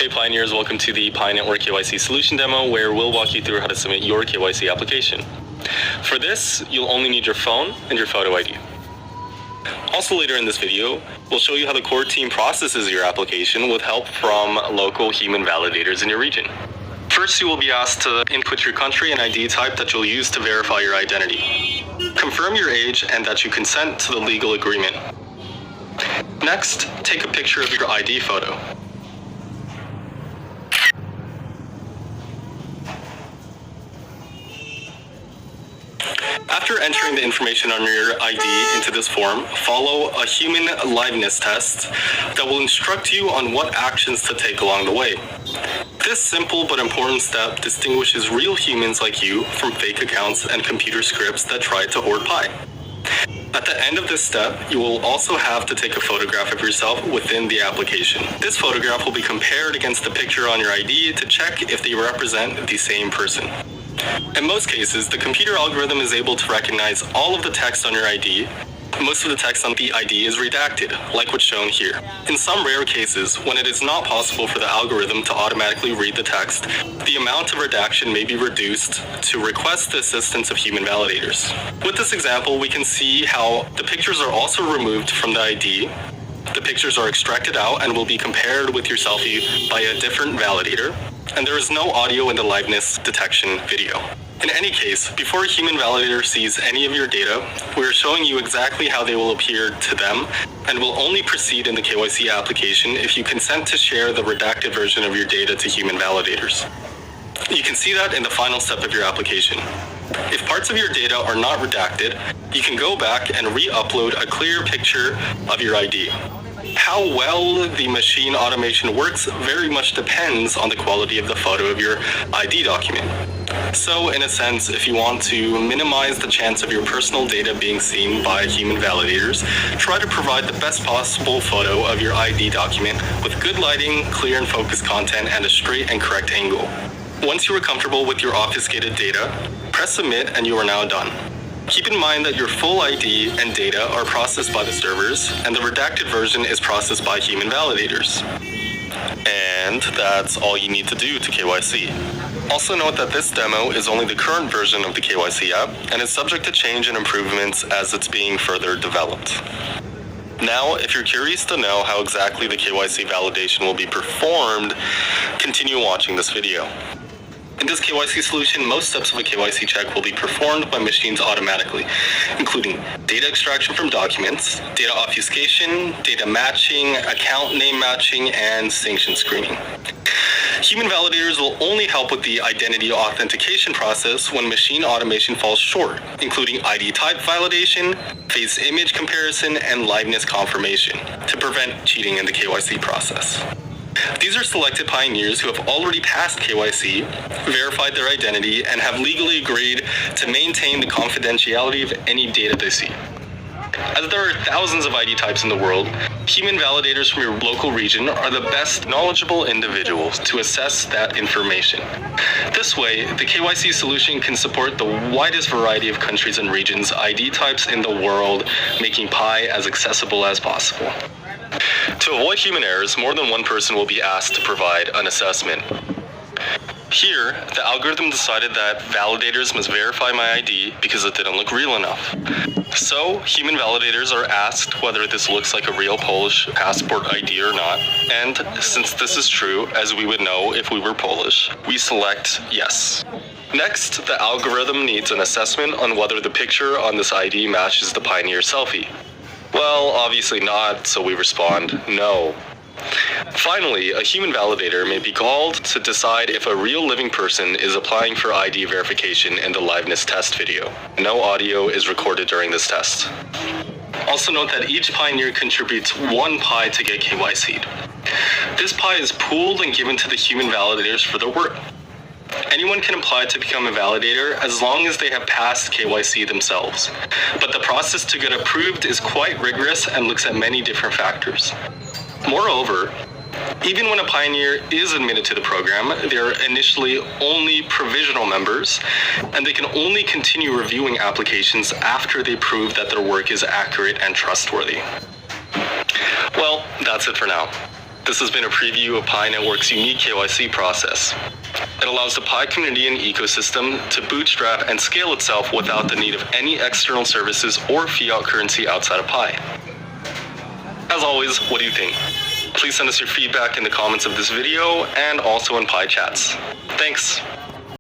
Hey Pioneers, welcome to the Pi Network KYC solution demo where we'll walk you through how to submit your KYC application. For this, you'll only need your phone and your photo ID. Also later in this video, we'll show you how the core team processes your application with help from local human validators in your region. First, you will be asked to input your country and ID type that you'll use to verify your identity. Confirm your age and that you consent to the legal agreement. Next, take a picture of your ID photo. After entering the information on your ID into this form, follow a human liveness test that will instruct you on what actions to take along the way. This simple but important step distinguishes real humans like you from fake accounts and computer scripts that try to hoard Pi. At the end of this step, you will also have to take a photograph of yourself within the application. This photograph will be compared against the picture on your ID to check if they represent the same person. In most cases, the computer algorithm is able to recognize all of the text on your ID. Most of the text on the ID is redacted, like what's shown here. In some rare cases, when it is not possible for the algorithm to automatically read the text, the amount of redaction may be reduced to request the assistance of human validators. With this example, we can see how the pictures are also removed from the ID. The pictures are extracted out and will be compared with your selfie by a different validator, and there is no audio in the liveness detection video. In any case, before a human validator sees any of your data, we are showing you exactly how they will appear to them and will only proceed in the KYC application if you consent to share the redacted version of your data to human validators. You can see that in the final step of your application. If parts of your data are not redacted, you can go back and re-upload a clear picture of your ID. How well the machine automation works very much depends on the quality of the photo of your ID document. So, in a sense, if you want to minimize the chance of your personal data being seen by human validators, try to provide the best possible photo of your ID document with good lighting, clear and focused content, and a straight and correct angle. Once you are comfortable with your obfuscated data, press submit and you are now done. Keep in mind that your full ID and data are processed by the servers, and the redacted version is processed by human validators. And that's all you need to do to KYC. Also note that this demo is only the current version of the KYC app, and is subject to change and improvements as it's being further developed. Now, if you're curious to know how exactly the KYC validation will be performed, continue watching this video. In this KYC solution, most steps of a KYC check will be performed by machines automatically, including data extraction from documents, data obfuscation, data matching, account name matching, and sanction screening. Human validators will only help with the identity authentication process when machine automation falls short, including ID type validation, face image comparison, and liveness confirmation to prevent cheating in the KYC process. These are selected pioneers who have already passed KYC, verified their identity, and have legally agreed to maintain the confidentiality of any data they see. As there are thousands of ID types in the world, human validators from your local region are the best knowledgeable individuals to assess that information. This way, the KYC solution can support the widest variety of countries and regions' ID types in the world, making Pi as accessible as possible. To avoid human errors, more than one person will be asked to provide an assessment. Here, the algorithm decided that validators must verify my ID because it didn't look real enough. So, human validators are asked whether this looks like a real Polish passport ID or not, and since this is true, as we would know if we were Polish, we select yes. Next, the algorithm needs an assessment on whether the picture on this ID matches the Pioneer selfie. Well, obviously not, so we respond no. Finally, a human validator may be called to decide if a real living person is applying for ID verification in the liveness test video. No audio is recorded during this test. Also note that each pioneer contributes 1 Pi to get KYC'd. This Pi is pooled and given to the human validators for their work. Anyone can apply to become a validator as long as they have passed KYC themselves. But the process to get approved is quite rigorous and looks at many different factors. Moreover, even when a pioneer is admitted to the program, they are initially only provisional members, and they can only continue reviewing applications after they prove that their work is accurate and trustworthy. Well, that's it for now. This has been a preview of Pi Network's unique KYC process. It allows the Pi community and ecosystem to bootstrap and scale itself without the need of any external services or fiat currency outside of Pi. As always, what do you think? Please send us your feedback in the comments of this video and also in Pi chats. Thanks!